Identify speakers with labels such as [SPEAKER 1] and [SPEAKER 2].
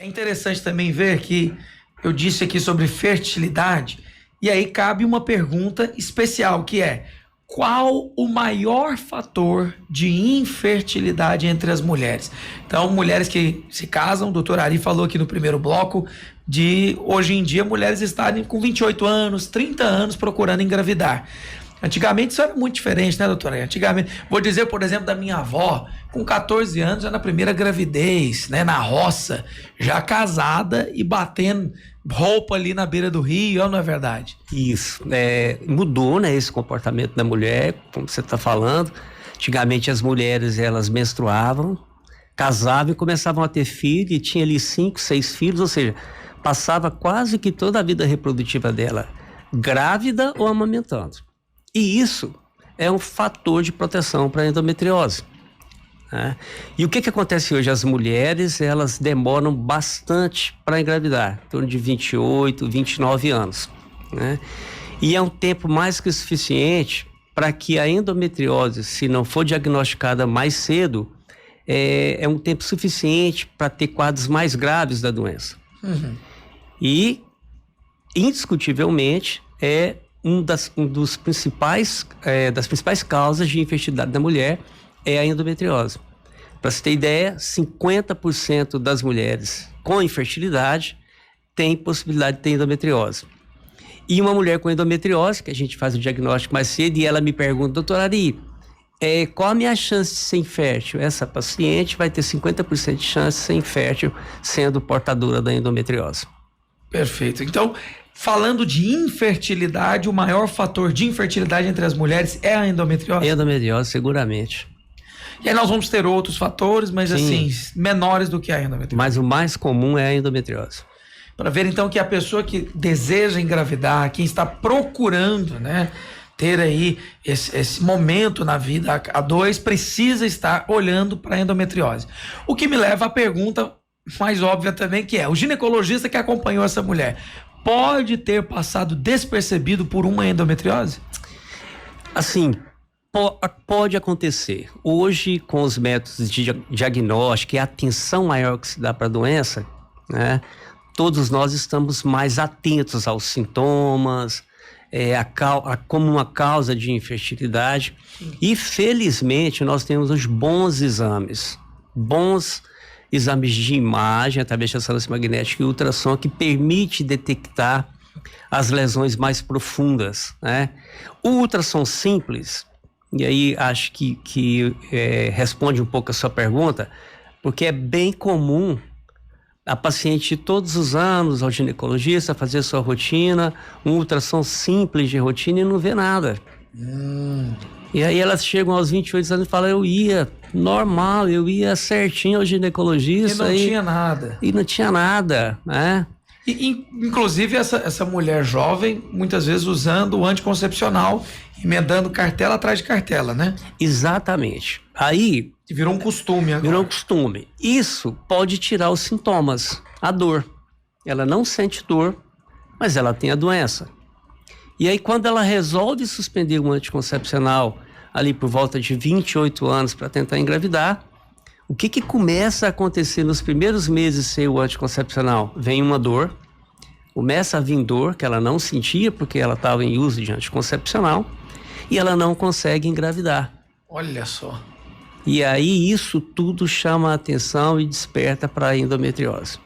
[SPEAKER 1] É interessante também ver que eu disse aqui sobre fertilidade, e aí cabe uma pergunta especial, que é: qual o maior fator de infertilidade entre as mulheres? Então, mulheres que se casam, o doutor Ari falou aqui no primeiro bloco, de hoje em dia mulheres estarem com 28 anos, 30 anos procurando engravidar. Antigamente isso era muito diferente, né, doutora? Antigamente, vou dizer, por exemplo, da minha avó, com 14 anos, já na primeira gravidez, né, na roça, já casada e batendo roupa ali na beira do rio, não é verdade?
[SPEAKER 2] Isso, mudou, né, esse comportamento da mulher, como você está falando. Antigamente as mulheres, elas menstruavam, casavam e começavam a ter filho, e tinha ali 5, 6 filhos, ou seja, passava quase que toda a vida reprodutiva dela grávida ou amamentando. E isso é um fator de proteção para a endometriose, né? E o que acontece hoje? As mulheres, elas demoram bastante para engravidar, em torno de 28, 29 anos, né? E é um tempo mais que suficiente para que a endometriose, se não for diagnosticada mais cedo, é um tempo suficiente para ter quadros mais graves da doença. E, indiscutivelmente, das principais causas de infertilidade da mulher é a endometriose. Para você ter ideia, 50% das mulheres com infertilidade têm possibilidade de ter endometriose. E uma mulher com endometriose, que a gente faz o diagnóstico mais cedo, e ela me pergunta: doutor Ari, qual a minha chance de ser infértil? Essa paciente vai ter 50% de chance de ser infértil sendo portadora da endometriose.
[SPEAKER 1] Perfeito. Então, falando de infertilidade, o maior fator de infertilidade entre as mulheres é a endometriose?
[SPEAKER 2] Endometriose, seguramente.
[SPEAKER 1] E aí nós vamos ter outros fatores, mas
[SPEAKER 2] Sim,
[SPEAKER 1] assim, menores do que a endometriose.
[SPEAKER 2] Mas o mais comum é a endometriose.
[SPEAKER 1] Para ver então que a pessoa que deseja engravidar, quem está procurando, né, ter aí esse momento na vida a dois, precisa estar olhando para a endometriose. O que me leva à pergunta mais óbvia também, que é: o ginecologista que acompanhou essa mulher pode ter passado despercebido por uma endometriose?
[SPEAKER 2] Assim, pode acontecer. Hoje, com os métodos de diagnóstico e a atenção maior que se dá para a doença, né, todos nós estamos mais atentos aos sintomas, como uma causa de infertilidade. E, felizmente, nós temos os bons exames de imagem, através de ressonância magnética e ultrassom, que permite detectar as lesões mais profundas, né? O ultrassom simples, e aí acho que responde um pouco a sua pergunta, porque é bem comum a paciente todos os anos ao ginecologista fazer sua rotina, um ultrassom simples de rotina, e não vê nada. E aí elas chegam aos 28 anos e falam: eu ia normal, eu ia certinho ao ginecologista.
[SPEAKER 1] E não tinha nada.
[SPEAKER 2] E não tinha nada, né?
[SPEAKER 1] E, inclusive, essa mulher jovem, muitas vezes usando o anticoncepcional, emendando cartela atrás de cartela, né?
[SPEAKER 2] Exatamente. Aí...
[SPEAKER 1] virou um costume agora.
[SPEAKER 2] Virou um costume. Isso pode tirar os sintomas, a dor. Ela não sente dor, mas ela tem a doença. E aí, quando ela resolve suspender o anticoncepcional, ali por volta de 28 anos, para tentar engravidar, o que começa a acontecer nos primeiros meses sem o anticoncepcional? Vem uma dor, começa a vir dor que ela não sentia porque ela estava em uso de anticoncepcional, e ela não consegue engravidar.
[SPEAKER 1] Olha só.
[SPEAKER 2] E aí isso tudo chama a atenção e desperta para a endometriose.